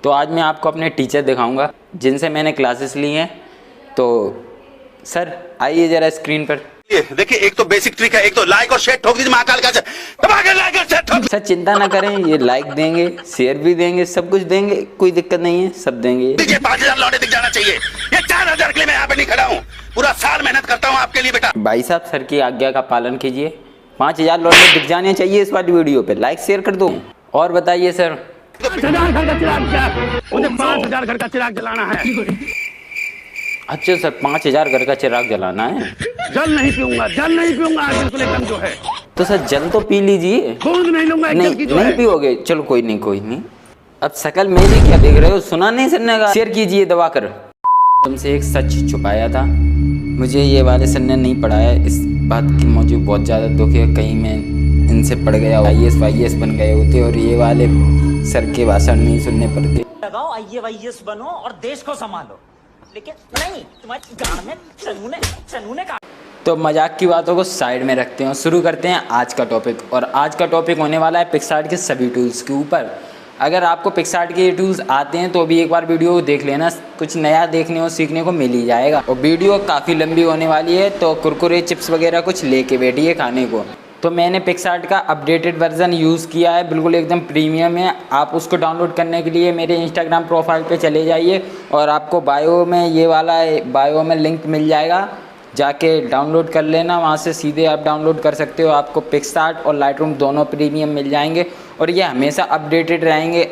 तो आज मैं आपको अपने टीचर दिखाऊंगा जिनसे मैंने क्लासेस ली हैं। तो सर आइए जरा स्क्रीन पर। देखिए, एक तो बेसिक ट्रिक है, एक तो लाइक और शेयर ठोक दीजिए महाकाल का। लाइक और शेयर ठोक। सर चिंता ना करें, ये लाइक देंगे, शेयर भी देंगे, सब कुछ देंगे, कोई दिक्कत नहीं है, सब देंगे। 5000 लौटे दिख जाना चाहिए। ये 4000 के लिए मैं यहाँ पे नहीं खड़ा हूँ, पूरा साल मेहनत करता हूँ आपके लिए बेटा। भाई साहब सर की आज्ञा का पालन कीजिए। 5000 लौटे दिख जाने चाहिए इस वाली वीडियो पे, लाइक शेयर कर दो। और बताइए सर। 5000 घर का चिराग क्या? मुझे 5000 घर का चिराग जलाना है। अच्छा सर 5000 घर का चिराग जलाना है। जल नहीं पीऊंगा, जल नहीं पीऊंगा, बिल्कुल एकदम जो है। तो सर जल तो पी लीजिए। बूंद नहीं लूंगा, एकदम की जो नहीं है। पियोगे, चलो कोई नहीं। अब शकल मेरी क्या देख रहे हो, सुना नहीं सर ने कहा शेयर कीजिए दबा कर। तुमसे एक सच छुपाया था, मुझे ये वाले सर ने नहीं पढ़ाया। इस बात की मुझे बहुत ज़्यादा दुख है, कहीं मैं इनसे पढ़ गया IAS बन गए होते और ये वाले सर के भाषण नहीं सुनने पड़ते। लगाओ IAS बनो और देश को संभालो, लेकिन नहीं तुम्हारी गांड में चनूने का। तो मजाक की बातों को साइड में रखते हैं और शुरू करते हैं आज का टॉपिक। और आज का टॉपिक होने वाला है पिक्सआर्ट के सभी टूल्स के ऊपर। अगर आपको पिक्सआर्ट के ये टूल्स आते हैं तो अभी एक बार वीडियो देख लेना, कुछ नया देखने और सीखने को मिल ही जाएगा। और वीडियो काफ़ी लंबी होने वाली है, तो कुरकुरे चिप्स वगैरह कुछ लेके बैठिए खाने को। तो मैंने पिक्सआर्ट का अपडेटेड वर्जन यूज़ किया है, बिल्कुल एकदम प्रीमियम है। आप उसको डाउनलोड करने के लिए मेरे इंस्टाग्राम प्रोफाइल पे चले जाइए और आपको बायो में ये वाला बायो में लिंक मिल जाएगा, जाके डाउनलोड कर लेना। वहाँ से सीधे आप डाउनलोड कर सकते हो। आपको पिक्सआर्ट और लाइटरूम दोनों प्रीमियम मिल जाएंगे और ये हमेशा अपडेटेड रहेंगे,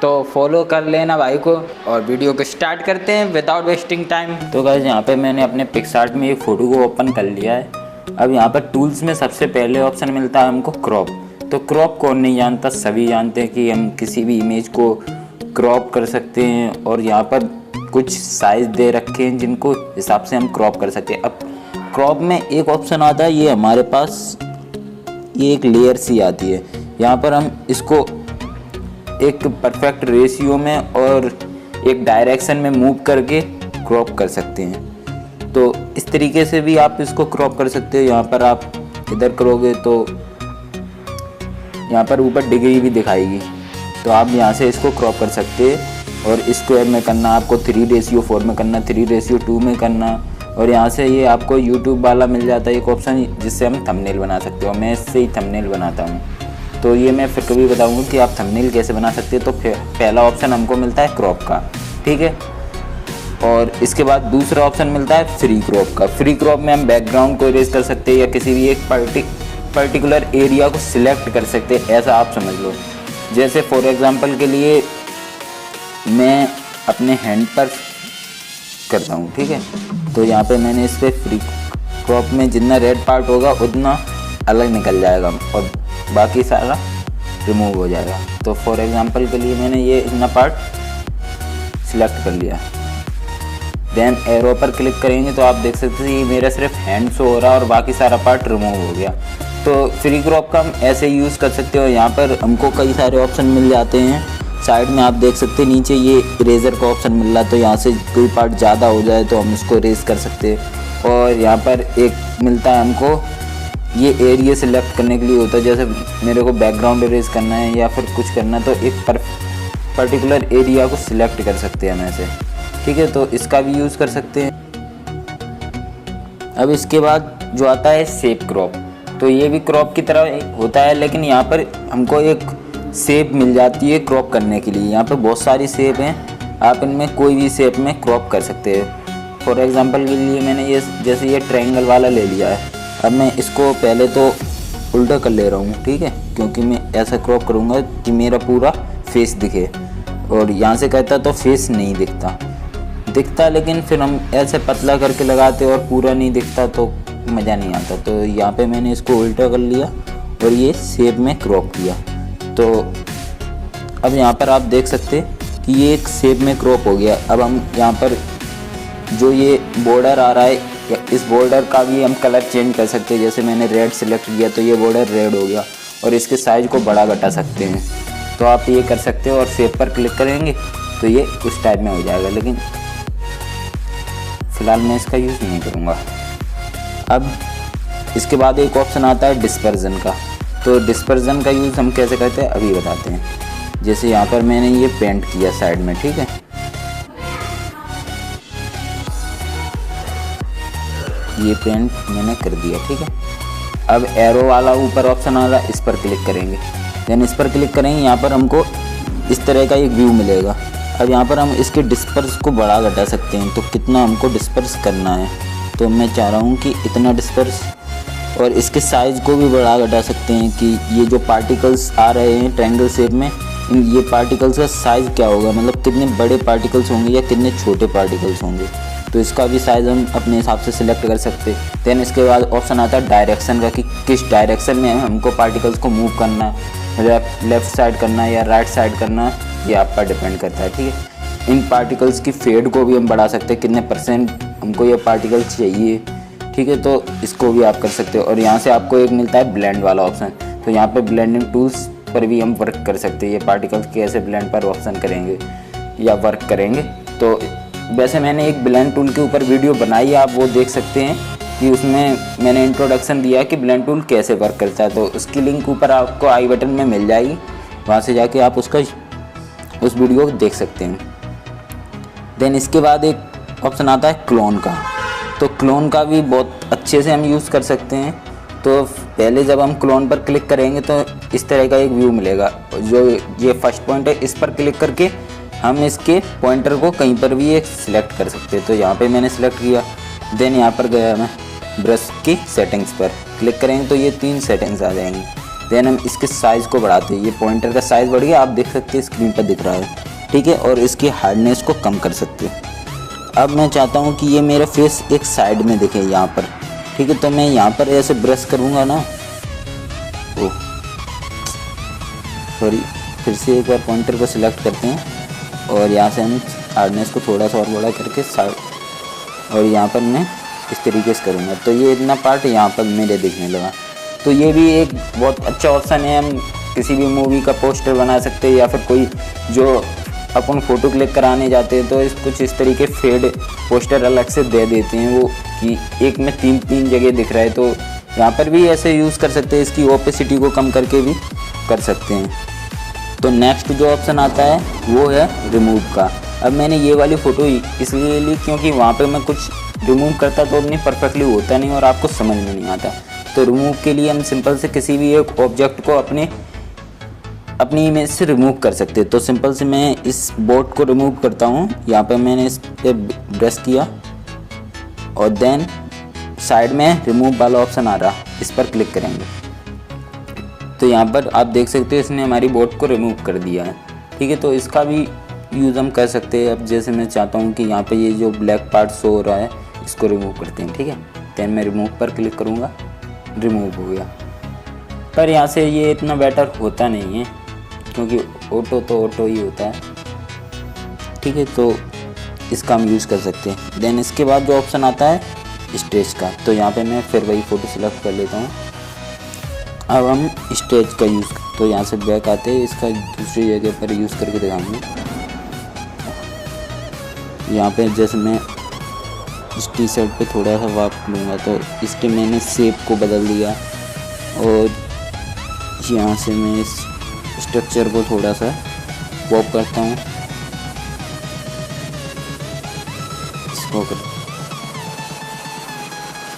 तो फॉलो कर लेना भाई को। और वीडियो को स्टार्ट करते हैं विदाउट वेस्टिंग टाइम। तो गाइस यहाँ पे मैंने अपने पिक्सआर्ट में एक फ़ोटो को ओपन कर लिया है। अब यहाँ पर टूल्स में सबसे पहले ऑप्शन मिलता है हमको क्रॉप। तो क्रॉप कौन नहीं जानता, सभी जानते हैं कि हम किसी भी इमेज को क्रॉप कर सकते हैं। और यहाँ पर कुछ साइज़ दे रखे हैं जिनको हिसाब से हम क्रॉप कर सकते हैं। अब क्रॉप में एक ऑप्शन आता है, ये हमारे पास ये एक लेयर सी आती है। यहाँ पर हम इसको एक परफेक्ट रेशियो में और एक डायरेक्शन में मूव करके क्रॉप कर सकते हैं। तो इस तरीके से भी आप इसको क्रॉप कर सकते हो। यहाँ पर आप इधर करोगे तो यहाँ पर ऊपर डिग्री भी दिखाएगी, तो आप यहाँ से इसको क्रॉप कर सकते हैं। और स्क्वायर में करना आपको 3:4 में करना, 3:2 में करना। और यहाँ से ये आपको YouTube वाला मिल जाता है एक ऑप्शन, जिससे हम थंबनेल बना सकते हो। मैं इससे ही थंबनेल बनाता हूँ, तो ये मैं फिर कभी बताऊँगा कि आप थंबनेल कैसे बना सकते हैं। तो पहला ऑप्शन हमको मिलता है क्रॉप का, ठीक है। और इसके बाद दूसरा ऑप्शन मिलता है फ्री क्रॉप का। फ्री क्रॉप में हम बैकग्राउंड को इरेज कर सकते हैं या किसी भी एक पर्टिकुलर एरिया को सिलेक्ट कर सकते हैं, ऐसा आप समझ लो। जैसे फॉर एग्जांपल के लिए मैं अपने हैंड पर करता हूँ, ठीक है। तो यहाँ पे मैंने इस पर फ्री क्रॉप में जितना रेड पार्ट होगा उतना अलग निकल जाएगा और बाकी सारा रिमूव हो जाएगा। तो फॉर एग्जांपल के लिए मैंने ये इतना पार्ट सिलेक्ट कर लिया। देन एरो पर क्लिक करेंगे तो आप देख सकते हैं ये मेरा सिर्फ हैंड शो हो रहा है और बाकी सारा पार्ट रिमूव हो गया। तो फ्री क्रॉप का हम ऐसे यूज़ कर सकते हो। यहाँ पर हमको कई सारे ऑप्शन मिल जाते हैं। साइड में आप देख सकते हैं नीचे ये इरेजर का ऑप्शन मिल रहा है, तो यहाँ से कोई पार्ट ज़्यादा हो जाए तो हम उसको इरेज कर सकते हैं। और यहाँ पर एक मिलता है हमको, ये एरिया सिलेक्ट करने के लिए होता है। जैसे मेरे को बैकग्राउंड इरेज करना है या फिर कुछ करना है तो एक पर्टिकुलर एरिया को सिलेक्ट कर सकते हैं हम ऐसे, ठीक है। तो इसका भी यूज़ कर सकते हैं। अब इसके बाद जो आता है शेप क्रॉप, तो ये भी क्रॉप की तरह होता है, लेकिन यहाँ पर हमको एक शेप मिल जाती है क्रॉप करने के लिए। यहाँ पर बहुत सारी शेप हैं, आप इनमें कोई भी शेप में क्रॉप कर सकते हैं। फॉर एग्जांपल के लिए मैंने ये जैसे ये ट्रायंगल वाला ले लिया है। अब मैं इसको पहले तो उल्टा कर ले रहा हूँ, ठीक है, क्योंकि मैं ऐसा क्रॉप करूँगा कि मेरा पूरा फेस दिखे। और यहाँ से कहता तो फेस नहीं दिखता, लेकिन फिर हम ऐसे पतला करके लगाते और पूरा नहीं दिखता तो मज़ा नहीं आता। तो यहाँ पे मैंने इसको उल्टा कर लिया और ये शेप में क्रॉप किया। तो अब यहाँ पर आप देख सकते कि ये एक शेप में क्रॉप हो गया। अब हम यहाँ पर जो ये बॉर्डर आ रहा है, इस बॉर्डर का भी हम कलर चेंज कर सकते हैं। जैसे मैंने रेड सेलेक्ट किया तो ये बॉर्डर रेड हो गया और इसके साइज़ को बड़ा घटा सकते हैं। तो आप ये कर सकते हो और शेप पर क्लिक करेंगे तो ये उस टाइप में हो जाएगा, लेकिन फ़िलहाल मैं इसका यूज़ नहीं करूँगा। अब इसके बाद एक ऑप्शन आता है डिस्पर्जन का। तो डिस्पर्जन का यूज़ हम कैसे करते हैं अभी बताते हैं। जैसे यहाँ पर मैंने ये पेंट किया साइड में, ठीक है। ये पेंट मैंने कर दिया, ठीक है। अब एरो वाला ऊपर ऑप्शन आ रहा है, इस पर क्लिक करेंगे। देन इस पर क्लिक करेंगे, यहाँ पर हमको इस तरह का एक व्यू मिलेगा। अब यहाँ पर हम इसके डिस्पर्स को बढ़ा घटा सकते हैं, तो कितना हमको डिस्पर्स करना है, तो मैं चाह रहा हूँ कि इतना डिस्पर्स। और इसके साइज़ को भी बढ़ा घटा सकते हैं कि ये जो पार्टिकल्स आ रहे हैं ट्रायंगल शेप में, ये पार्टिकल्स का साइज़ क्या होगा, मतलब कितने बड़े पार्टिकल्स होंगे या कितने छोटे पार्टिकल्स होंगे, तो इसका भी साइज़ हम अपने हिसाब से सिलेक्ट कर सकते हैं। देन इसके बाद ऑप्शन आता है डायरेक्शन का, कि किस डायरेक्शन में हमको पार्टिकल्स को मूव करना, लेफ़्ट साइड करना या राइट साइड करना, ये आप पर डिपेंड करता है, ठीक है। इन पार्टिकल्स की फेड को भी हम बढ़ा सकते हैं, कितने % हमको ये पार्टिकल चाहिए, ठीक है, तो इसको भी आप कर सकते हो। और यहाँ से आपको एक मिलता है ब्लेंड वाला ऑप्शन, तो यहाँ पे ब्लेंडिंग टूल्स पर भी हम वर्क कर सकते हैं। ये पार्टिकल्स कैसे ब्लेंड पर ऑप्शन करेंगे या वर्क करेंगे, तो वैसे मैंने एक ब्लेंड टूल के ऊपर वीडियो बनाई है, आप वो देख सकते हैं कि उसमें मैंने इंट्रोडक्शन दिया कि ब्लेंड टूल कैसे वर्क करता है, तो उसकी लिंक ऊपर आपको आई बटन में मिल जाएगी, वहाँ से जाके आप उस वीडियो को देख सकते हैं। देन इसके बाद एक ऑप्शन आता है क्लोन का, तो क्लोन का भी बहुत अच्छे से हम यूज़ कर सकते हैं। तो पहले जब हम क्लोन पर क्लिक करेंगे तो इस तरह का एक व्यू मिलेगा, जो ये फर्स्ट पॉइंट है, इस पर क्लिक करके हम इसके पॉइंटर को कहीं पर भी एक सिलेक्ट कर सकते हैं। तो यहाँ पे मैंने सिलेक्ट किया, देन यहाँ पर गया मैं ब्रश की सेटिंग्स पर क्लिक करेंगे तो ये 3 सेटिंग्स आ जाएंगे। देन हम इसके साइज़ को बढ़ाते हैं, ये पॉइंटर का साइज़ बढ़ गया, आप देख सकते हैं स्क्रीन पर दिख रहा है, ठीक है। और इसकी हार्डनेस को कम कर सकते हैं। अब मैं चाहता हूँ कि ये मेरा फेस एक साइड में दिखे यहाँ पर, ठीक है, तो मैं यहाँ पर ऐसे ब्रश करूँगा ना, ओ सॉरी, फिर से एक बार पॉइंटर को सिलेक्ट करते हैं और यहाँ से हम हार्डनेस को थोड़ा सा और बड़ा करके साइड, और यहाँ पर मैं इस तरीके से करूँगा, तो ये इतना पार्ट यहाँ पर मेरे दिखने लगा। तो ये भी एक बहुत अच्छा ऑप्शन है, हम किसी भी मूवी का पोस्टर बना सकते हैं, या फिर कोई जो अपन फ़ोटो क्लिक कराने जाते हैं तो कुछ इस तरीके फेड पोस्टर अलग से दे देते हैं, वो कि एक में 3 जगह दिख रहा है, तो यहाँ पर भी ऐसे यूज़ कर सकते हैं, इसकी ओपेसिटी को कम करके भी कर सकते हैं। तो नेक्स्ट जो ऑप्शन आता है वो है रिमूव का। अब मैंने ये वाली फ़ोटो इसलिए ली क्योंकि वहाँ पे मैं कुछ रिमूव करता तो उतनी परफेक्टली होता नहीं और आपको समझ में नहीं आता। तो रिमूव के लिए हम सिंपल से किसी भी एक ऑब्जेक्ट को अपनी इमेज से रिमूव कर सकते हैं। तो सिंपल से मैं इस बोर्ड को रिमूव करता हूँ, यहाँ पे मैंने इस पर ब्रश किया और देन साइड में रिमूव वाला ऑप्शन आ रहा, इस पर क्लिक करेंगे तो यहाँ पर आप देख सकते हैं इसने हमारी बोर्ड को रिमूव कर दिया है, ठीक है। तो इसका भी यूज़ हम कर सकते हैं। अब जैसे मैं चाहता हूँ कि यहाँ पे ये जो ब्लैक पार्ट शो हो रहा है इसको रिमूव करते हैं, ठीक है। देन मैं रिमूव पर क्लिक करूँगा, रिमूव हो गया। पर यहाँ से ये इतना बेटर होता नहीं है क्योंकि ऑटो तो ऑटो ही होता है, ठीक है। तो इसका हम यूज़ कर सकते हैं। देन इसके बाद जो ऑप्शन आता है स्टेज का, तो यहाँ पे मैं फिर वही फ़ोटो सिलेक्ट कर लेता हूँ। अब हम स्टेज का यूज़, तो यहाँ से बैक आते हैं, इसका दूसरी जगह पर यूज़ करके दिखाएंगे। यहाँ पे जैसे मैं इस टी शर्ट पे थोड़ा सा वाप लूँगा तो इसके मैंने शेप को बदल दिया और यहाँ से मैं इस स्ट्रक्चर को थोड़ा सा पॉप करता हूँ, इसको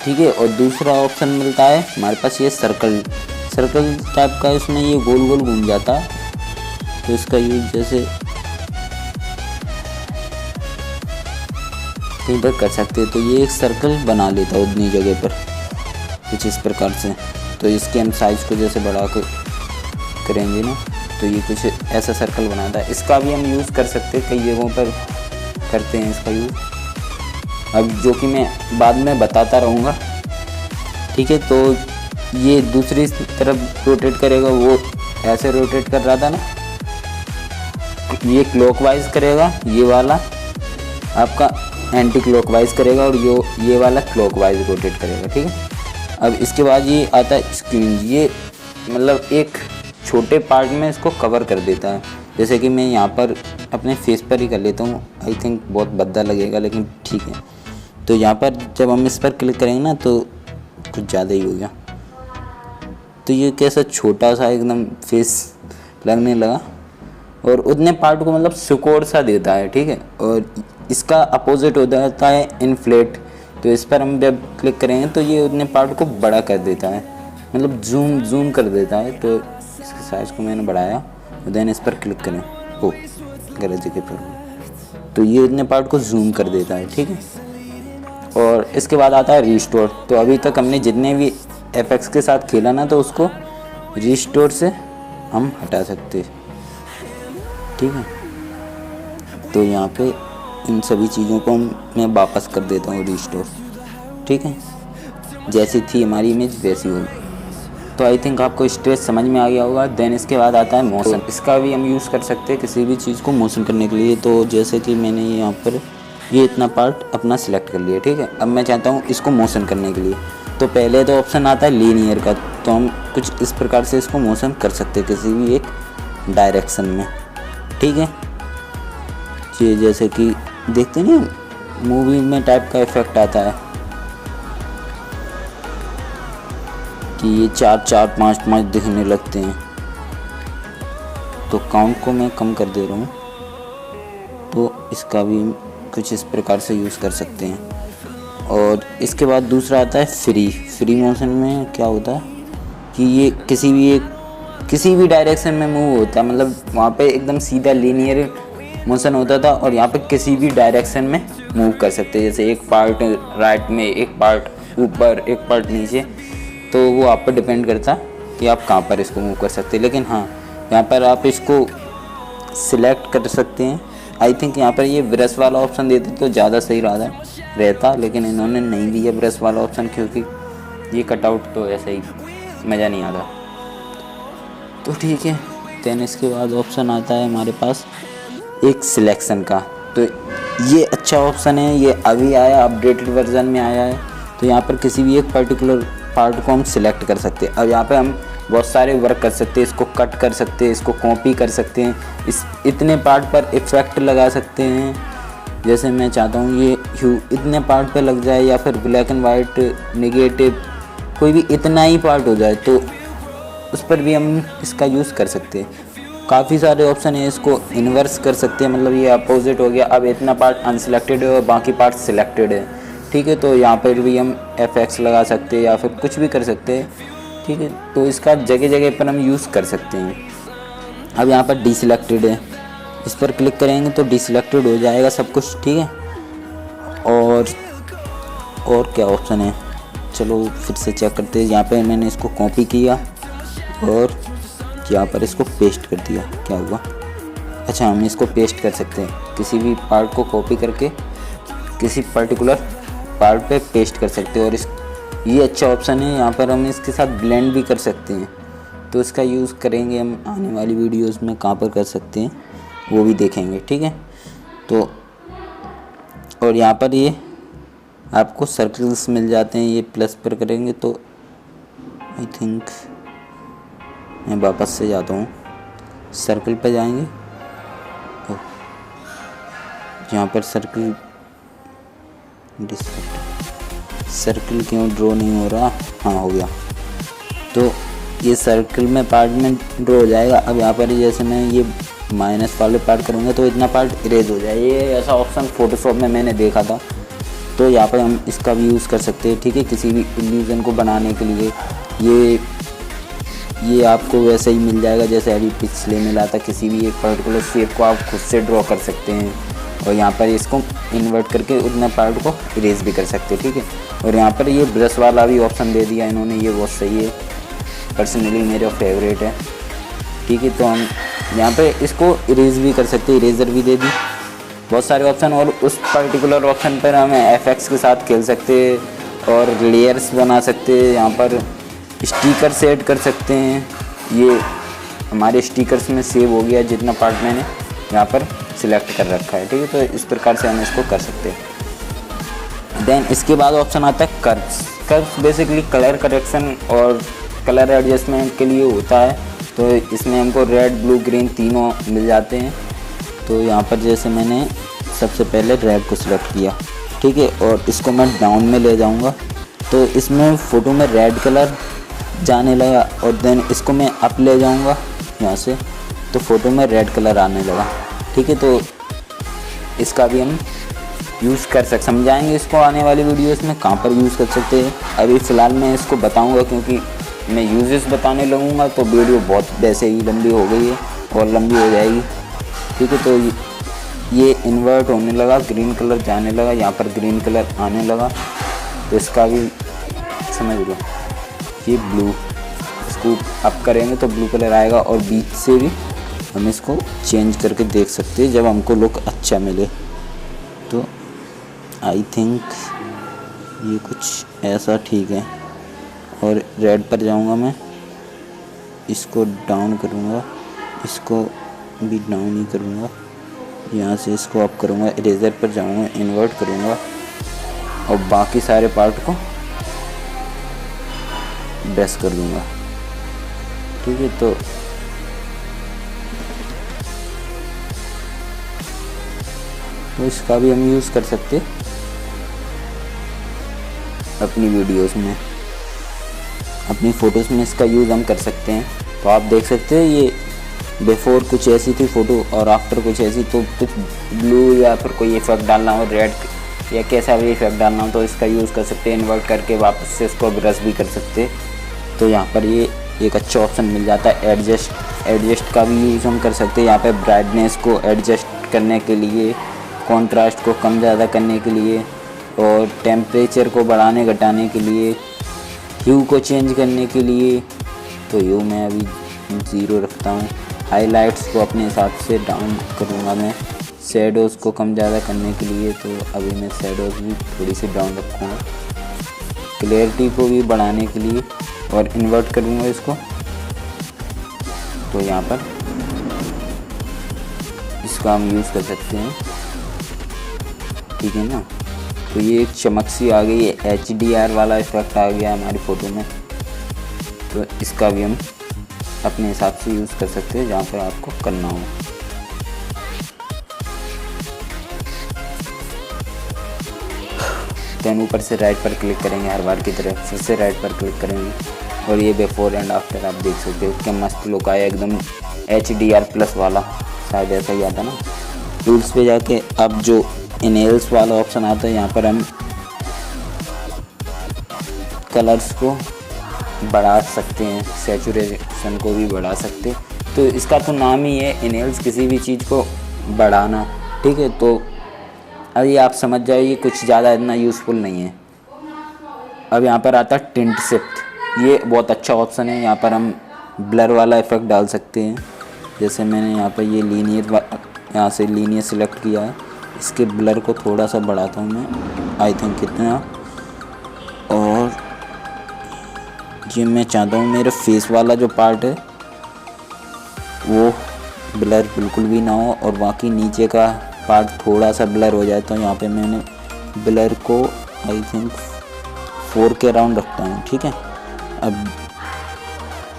ठीक है। और दूसरा ऑप्शन मिलता है हमारे पास ये सर्कल टाइप का, इसमें ये गोल गोल घूम जाता है, तो इसका यूज जैसे कहीं पर कर सकते हैं। तो ये एक सर्कल बना लेता है उतनी जगह पर कुछ इस प्रकार से। तो इसके हम साइज़ को जैसे बढ़ा कर करेंगे ना तो ये कुछ ऐसा सर्कल बनाता है। इसका भी हम यूज़ कर सकते हैं, कई जगहों पर करते हैं इसका यूज़, अब जो कि मैं बाद में बताता रहूँगा, ठीक है। तो ये दूसरी तरफ रोटेट करेगा, वो ऐसे रोटेट कर रहा था ना, ये क्लॉकवाइज करेगा, ये वाला आपका एंटी क्लॉकवाइज करेगा और ये वाला क्लॉकवाइज रोटेट करेगा, ठीक है। अब इसके बाद ये आता है स्क्रीन, ये मतलब एक छोटे पार्ट में इसको कवर कर देता है। जैसे कि मैं यहाँ पर अपने फेस पर ही कर लेता हूँ, आई थिंक बहुत भद्दा लगेगा लेकिन ठीक है। तो यहाँ पर जब हम इस पर क्लिक करेंगे ना तो कुछ ज़्यादा ही हो गया, तो ये कैसा छोटा सा एकदम फेस लगने लगा। और उतने पार्ट को मतलब सिकोड़ सा देता है, ठीक है। और इसका अपोजिट हो जाता है इन्फ्लेट। तो इस पर हम जब क्लिक करेंगे तो ये उतने पार्ट को बड़ा कर देता है, मतलब जूम कर देता है। तो इसके साइज़ को मैंने बढ़ाया, देन इस पर क्लिक करें, ओ गलत जगह पर, तो ये इतने पार्ट को जूम कर देता है, ठीक है। और इसके बाद आता है रिस्टोर। तो अभी तक हमने जितने भी एफएक्स के साथ खेला ना, तो उसको रिस्टोर से हम हटा सकते, ठीक है। तो यहाँ पे इन सभी चीज़ों को मैं वापस कर देता हूँ रिस्टोर, ठीक है। जैसी थी हमारी इमेज वैसी होगी। तो आई थिंक आपको स्टेज समझ में आ गया होगा। देन इसके बाद आता है मोशन। इसका भी हम यूज़ कर सकते हैं किसी भी चीज़ को मोशन करने के लिए। तो जैसे कि मैंने यहाँ पर ये इतना पार्ट अपना सिलेक्ट कर लिया, ठीक है। अब मैं चाहता हूँ इसको मोशन करने के लिए, तो पहले तो ऑप्शन आता है लीनियर का। तो हम कुछ इस प्रकार से इसको मोशन कर सकते हैं किसी भी एक डायरेक्शन में, ठीक है। ये जैसे कि देखते नहीं मूवी में टाइप का इफेक्ट आता है कि ये 4 5 5 दिखने लगते हैं। तो काउंट को मैं कम कर दे रहा हूँ, तो इसका भी कुछ इस प्रकार से यूज़ कर सकते हैं। और इसके बाद दूसरा आता है फ्री मोशन में क्या होता है कि ये किसी भी डायरेक्शन में मूव होता है, मतलब वहाँ पे एकदम सीधा लीनियर मोशन होता था, और यहाँ पे किसी भी डायरेक्शन में मूव कर सकते हैं। जैसे एक पार्ट राइट में, एक पार्ट ऊपर, एक पार्ट नीचे। तो वो आप पर डिपेंड करता है कि आप कहाँ पर इसको मूव कर सकते हैं। लेकिन हाँ, यहाँ पर आप इसको सिलेक्ट कर सकते हैं। आई थिंक यहाँ पर ये ब्रश वाला ऑप्शन देते तो ज़्यादा सही रहता, लेकिन इन्होंने नहीं दिया ब्रश वाला ऑप्शन, क्योंकि ये कटआउट तो ऐसे ही मज़ा नहीं आता। तो ठीक है। देन इसके बाद ऑप्शन आता है हमारे पास एक सिलेक्शन का। तो ये अच्छा ऑप्शन है, ये अभी आया, अपडेटेड वर्जन में आया है। तो यहाँ पर किसी भी एक पर्टिकुलर पार्ट को हम सिलेक्ट कर सकते हैं। अब यहाँ पे हम बहुत सारे वर्क कर सकते हैं, इसको कट कर सकते हैं, इसको कॉपी कर सकते हैं, इतने पार्ट पर इफेक्ट लगा सकते हैं। जैसे मैं चाहता हूँ ये ह्यू इतने पार्ट पे लग जाए, या फिर ब्लैक एंड वाइट नेगेटिव कोई भी इतना ही पार्ट हो जाए, तो उस पर भी हम इसका यूज़ कर सकते हैं। काफ़ी सारे ऑप्शन है, इसको इन्वर्स कर सकते हैं, मतलब ये अपोजिट हो गया। अब इतना पार्ट अनसिलेक्टेड है और बाकी पार्ट सिलेक्टेड है, ठीक है। तो यहाँ पर भी हम एफएक्स लगा सकते हैं या फिर कुछ भी कर सकते हैं, ठीक है। तो इसका जगह जगह पर हम यूज़ कर सकते हैं। अब यहाँ पर डिसिलेक्टेड है, इस पर क्लिक करेंगे तो डिसिलेक्टेड हो जाएगा सब कुछ, ठीक है। और क्या ऑप्शन है, चलो फिर से चेक करते हैं। यहाँ पे मैंने इसको कॉपी किया और यहाँ पर इसको पेस्ट कर दिया, क्या हुआ? अच्छा, हम इसको पेस्ट कर सकते हैं, किसी भी पार्ट को कॉपी करके किसी पर्टिकुलर पार्ट पे पेस्ट कर सकते हैं। और ये अच्छा ऑप्शन है, यहाँ पर हम इसके साथ ब्लेंड भी कर सकते हैं। तो इसका यूज़ करेंगे हम आने वाली वीडियोस में, कहाँ पर कर सकते हैं वो भी देखेंगे, ठीक है। तो और यहाँ पर ये आपको सर्कल्स मिल जाते हैं, ये प्लस पर करेंगे तो आई थिंक मैं वापस से जाता हूँ, सर्कल पे जाएंगे, यहाँ पर सर्कल सर्कल क्यों ड्रॉ नहीं हो रहा? हाँ, हो गया। तो ये सर्कल में पार्ट में ड्रॉ हो जाएगा। अब यहाँ पर जैसे मैं ये माइनस वाले पार्ट करूँगा तो इतना पार्ट इरेज हो जाए। ये ऐसा ऑप्शन फोटोशॉप में मैंने देखा था, तो यहाँ पर हम इसका भी यूज़ कर सकते हैं, ठीक है। किसी भी इल्यूजन को बनाने के लिए ये आपको वैसे ही मिल जाएगा जैसे अभी पिछले मिला था। किसी भी एक पर्टिकुलर शेप को आप खुद से ड्रॉ कर सकते हैं, और यहाँ पर इसको इन्वर्ट करके उतना पार्ट को इरेज भी कर सकते हैं, ठीक है। और यहाँ पर ये ब्रश वाला भी ऑप्शन दे दिया इन्होंने, ये बहुत सही है, पर्सनली मेरा फेवरेट है, ठीक है। तो हम यहाँ पे इसको इरेज भी कर सकते हैं, इरेजर भी दे दी, बहुत सारे ऑप्शन। और उस पर्टिकुलर ऑप्शन पर हम एफएक्स के साथ खेल सकते हैं और लेयर्स बना सकते हैं। यहाँ पर स्टिकर सेट कर सकते हैं, ये हमारे स्टिकर्स में सेव हो गया जितना पार्ट मैंने यहाँ पर सिलेक्ट कर रखा है, ठीक है। तो इस प्रकार से हम इसको कर सकते हैं। देन इसके बाद ऑप्शन आता है कर्व्स बेसिकली कलर करेक्शन और कलर एडजस्टमेंट के लिए होता है। तो इसमें हमको रेड, ब्लू, ग्रीन तीनों मिल जाते हैं। तो यहाँ पर जैसे मैंने सबसे पहले रेड को सिलेक्ट किया, ठीक है, और इसको मैं डाउन में ले जाऊँगा तो इसमें फ़ोटो में रेड कलर जाने लगा। और देन इसको मैं अप ले जाऊँगा यहाँ से, तो फ़ोटो में रेड कलर आने लगा। ठीक है, तो इसका भी हम यूज़ कर समझाएंगे इसको आने वाली वीडियोस में कहाँ पर यूज़ कर सकते हैं। अभी फ़िलहाल मैं इसको बताऊंगा, क्योंकि मैं यूजेस बताने लगूंगा तो वीडियो बहुत वैसे ही लंबी हो गई है और लंबी हो जाएगी। ठीक है, तो ये इन्वर्ट होने लगा, ग्रीन कलर जाने लगा, यहाँ पर ग्रीन कलर आने लगा। तो इसका भी समझ लो, ये ब्लू, इसको अप करेंगे तो ब्लू कलर आएगा। और बीच से भी हम इसको चेंज करके देख सकते हैं जब हमको लुक अच्छा मिले। तो आई थिंक ये कुछ ऐसा ठीक है। और रेड पर जाऊंगा मैं, इसको डाउन करूंगा, इसको भी डाउन ही करूंगा, यहाँ से इसको अप करूंगा, इरेजर पर जाऊंगा, इन्वर्ट करूंगा और बाकी सारे पार्ट को ब्रश कर दूंगा। ठीक है, तो इसका भी हम यूज़ कर सकते अपनी वीडियोस में, अपनी फ़ोटोज़ में इसका यूज़ हम कर सकते हैं। तो आप देख सकते हैं ये बिफोर कुछ ऐसी थी फ़ोटो और आफ्टर कुछ ऐसी। तो कुछ ब्लू या फिर कोई इफेक्ट डालना हो, रेड या कैसा भी इफेक्ट डालना हो तो इसका यूज़ कर सकते हैं। इन्वर्ट करके वापस से इसको ब्रश भी कर सकते हैं। तो यहाँ पर ये एक अच्छा ऑप्शन मिल जाता है एडजस्ट का भी यूज़ हम कर सकते हैं। यहाँ पर ब्राइटनेस को एडजस्ट करने के लिए, कॉन्ट्रास्ट को कम ज़्यादा करने के लिए और टेम्परेचर को बढ़ाने घटाने के लिए, ह्यू को चेंज करने के लिए। तो ह्यू मैं अभी 0 रखता हूँ। हाइलाइट्स को अपने हिसाब से डाउन करूँगा मैं। शैडोज़ को कम ज़्यादा करने के लिए तो अभी मैं शैडोज़ भी थोड़ी सी डाउन रखूँगा। क्लैरिटी को भी बढ़ाने के लिए और इन्वर्ट करूँगा इसको। तो यहाँ पर इसका हम यूज़ कर सकते हैं। ठीक है ना, तो ये एक चमक सी आ गई है, HDR वाला इफेक्ट आ गया हमारी फ़ोटो में। तो इसका भी हम अपने हिसाब से यूज़ कर सकते हैं जहाँ पर आपको करना हो। देन ऊपर से राइट पर क्लिक करेंगे, हर बार की तरह फिर से राइट पर क्लिक करेंगे और ये बिफोर एंड आफ्टर आप देख सकते हो क्या मस्त लुक आया, एकदम HDR+ वाला, शायद ऐसा ही आता ना। टूल्स पे जाके अब जो इनेल्स वाला ऑप्शन आता है, यहाँ पर हम कलर्स को बढ़ा सकते हैं, सैचुरेशन को भी बढ़ा सकते हैं। तो इसका तो नाम ही है इनेल्स, किसी भी चीज़ को बढ़ाना। ठीक है, तो अभी आप समझ जाइए, कुछ ज़्यादा इतना यूज़फुल नहीं है। अब यहाँ पर आता है टिंट शिफ्ट, ये बहुत अच्छा ऑप्शन है। यहाँ पर हम ब्लर वाला इफेक्ट डाल सकते हैं। जैसे मैंने यहाँ पर ये यहाँ से लीनियर सेलेक्ट किया है, इसके ब्लर को थोड़ा सा बढ़ाता हूँ मैं, आई थिंक कितना। और ये मैं चाहता हूँ मेरे फेस वाला जो पार्ट है वो ब्लर बिल्कुल भी ना हो और बाकी नीचे का पार्ट थोड़ा सा ब्लर हो जाए। तो यहाँ पे मैंने ब्लर को आई थिंक 4 के अराउंड रखता हूँ। ठीक है, अब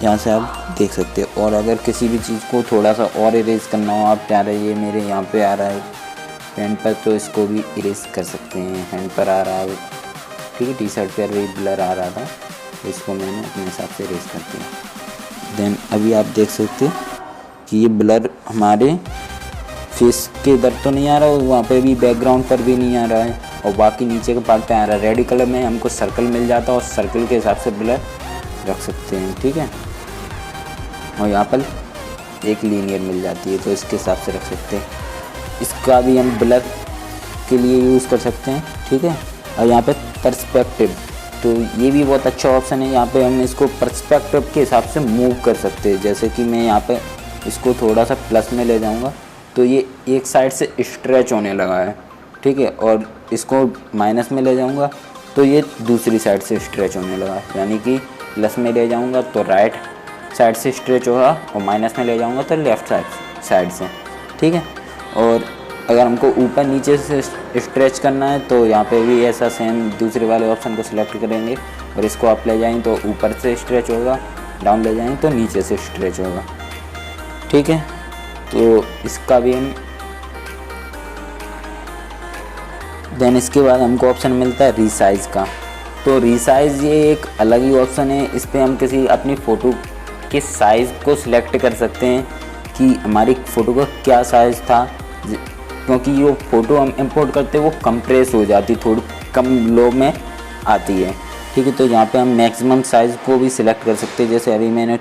यहाँ से आप देख सकते हो। और अगर किसी भी चीज़ को थोड़ा सा और इरेज करना हो, आप चाह रहे ये मेरे यहाँ पे आ रहा है हैंड पर, तो इसको भी इरेज कर सकते हैं। हैंड पर आ रहा है, ठीक है, टी-शर्ट पर भी ब्लर आ रहा था, तो इसको मैंने अपने हिसाब से इरेज करते हैं। देन अभी आप देख सकते हैं कि ये ब्लर हमारे फेस के इधर तो नहीं आ रहा, वहाँ पे भी बैकग्राउंड पर भी नहीं आ रहा है और बाकी नीचे के पार्ट पे आ रहा है। रेड कलर में हमको सर्कल मिल जाता है और सर्कल के हिसाब से ब्लर रख सकते हैं। ठीक है, और यहाँ पर एक लीनियर मिल जाती है तो इसके हिसाब से रख सकते हैं। इसका भी हम ब्लर के लिए यूज़ कर सकते हैं। ठीक है, और यहाँ पे पर्सपेक्टिव, तो ये भी बहुत अच्छा ऑप्शन है। यहाँ पे हम इसको पर्सपेक्टिव के हिसाब से मूव कर सकते हैं। जैसे कि मैं यहाँ पे इसको थोड़ा सा प्लस में ले जाऊँगा तो ये एक साइड से स्ट्रेच होने लगा है। ठीक है, और इसको माइनस में ले जाऊँगा तो ये दूसरी साइड से स्ट्रेच होने लगा, यानी कि प्लस में ले जाऊँगा तो राइट साइड से स्ट्रेच होगा और माइनस में ले जाऊँगा तो लेफ़्ट साइड से। ठीक है, और अगर हमको ऊपर नीचे से स्ट्रेच करना है तो यहाँ पे भी ऐसा सेम दूसरे वाले ऑप्शन को सिलेक्ट करेंगे और इसको अप ले जाएँ तो ऊपर से स्ट्रेच होगा, डाउन ले जाएँ तो नीचे से स्ट्रेच होगा। ठीक है, तो इसका भी हम देन इसके बाद हमको ऑप्शन मिलता है रीसाइज़ का। तो रीसाइज़ ये एक अलग ही ऑप्शन है। इस पर हम किसी अपनी फ़ोटो के साइज़ को सिलेक्ट कर सकते हैं कि हमारी फ़ोटो का क्या साइज़ था, क्योंकि वो फ़ोटो हम इंपोर्ट करते वो कंप्रेस हो जाती, थोड़ी कम लो में आती है। ठीक है, तो यहाँ पे हम मैक्सिमम साइज़ को भी सिलेक्ट कर सकते हैं। जैसे अभी मैंने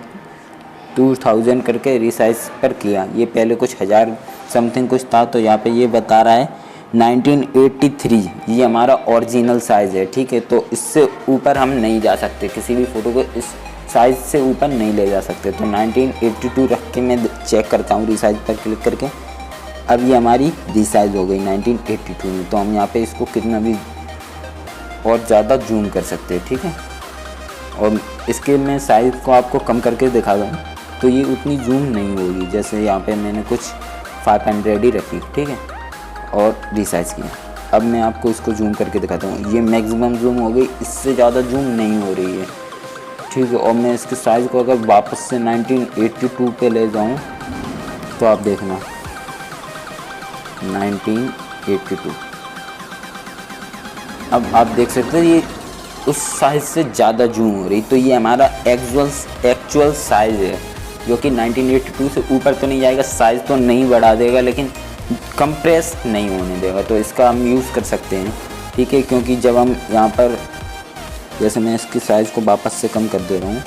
2000 करके रिसाइज पर किया, ये पहले कुछ 1000 समथिंग कुछ था, तो यहाँ पे ये बता रहा है 1983, ये हमारा ओरिजिनल साइज़ है। ठीक है, तो इससे ऊपर हम नहीं जा सकते, किसी भी फ़ोटो को इस साइज़ से ऊपर नहीं ले जा सकते। तो 1982 रख के मैं चेक करता हूँ रिसाइज पर क्लिक करके। अब ये हमारी रिसाइज हो गई 1982 में। तो हम यहाँ पे इसको कितना भी और ज़्यादा जूम कर सकते हैं। ठीक है, और इसके मैं साइज़ को आपको कम करके दिखा दूँ तो ये उतनी जूम नहीं होगी। जैसे यहाँ पे मैंने कुछ 500 ही रखी, ठीक है, और रिसाइज किया। अब मैं आपको इसको जूम करके दिखाता हूँ, ये मैक्सिमम जूम हो गई, इससे ज़्यादा जूम नहीं हो रही है। ठीक है, और मैं इसके साइज़ को अगर वापस से 1982 पे ले जाऊँ तो आप देखना 1982। अब आप देख सकते हैं ये उस साइज़ से ज़्यादा जूम हो रही। तो ये हमारा एक्चुअल साइज़ है, जो कि 1982 से ऊपर तो नहीं जाएगा, साइज़ तो नहीं बढ़ा देगा लेकिन कंप्रेस नहीं होने देगा। तो इसका हम यूज़ कर सकते हैं। ठीक है, क्योंकि जब हम यहाँ पर, जैसे मैं इसकी साइज़ को वापस से कम कर दे रहा हूँ,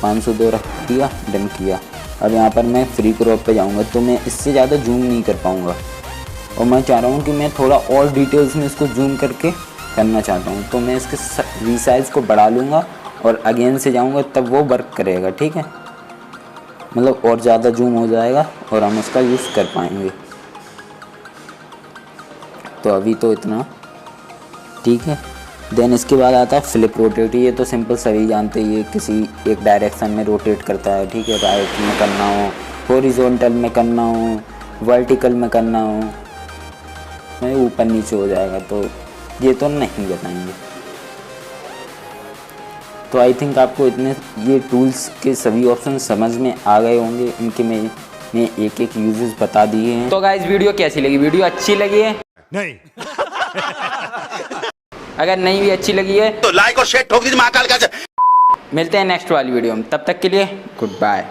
502 रख दिया, डन किया। अब यहाँ पर मैं फ्री क्रॉप पे जाऊँगा तो मैं इससे ज़्यादा जूम नहीं कर पाऊँगा, और मैं चाह रहा हूँ कि मैं थोड़ा और डिटेल्स में इसको जूम करके करना चाहता हूँ। तो मैं इसके रीसाइज़ को बढ़ा लूँगा और अगेन से जाऊँगा, तब वो वर्क करेगा। ठीक है, मतलब और ज़्यादा जूम हो जाएगा और हम उसका यूज़ कर पाएंगे। तो अभी तो इतना ठीक है। देन इसके बाद आता है फ्लिप रोटेट। ये तो सिंपल सभी जानते हैं, ये किसी एक डायरेक्शन में रोटेट करता है। ठीक है, राइट में करना हो, हॉरिजॉन्टल में करना हो, वर्टिकल में करना हो, मैं ऊपर नीचे हो जाएगा, तो ये तो नहीं बताएंगे। तो आई थिंक आपको इतने ये टूल्स के सभी ऑप्शन समझ में आ गए होंगे। इनके मैं एक एक यूजेस बता दिए हैं। तो गाइस वीडियो कैसी लगी? वीडियो अच्छी लगी है? नहीं। अगर नहीं भी अच्छी लगी है तो लाइक और शेयर ठोक दीजिए महाकाल का। मिलते हैं नेक्स्ट वाली वीडियो में, तब तक के लिए गुड बाय।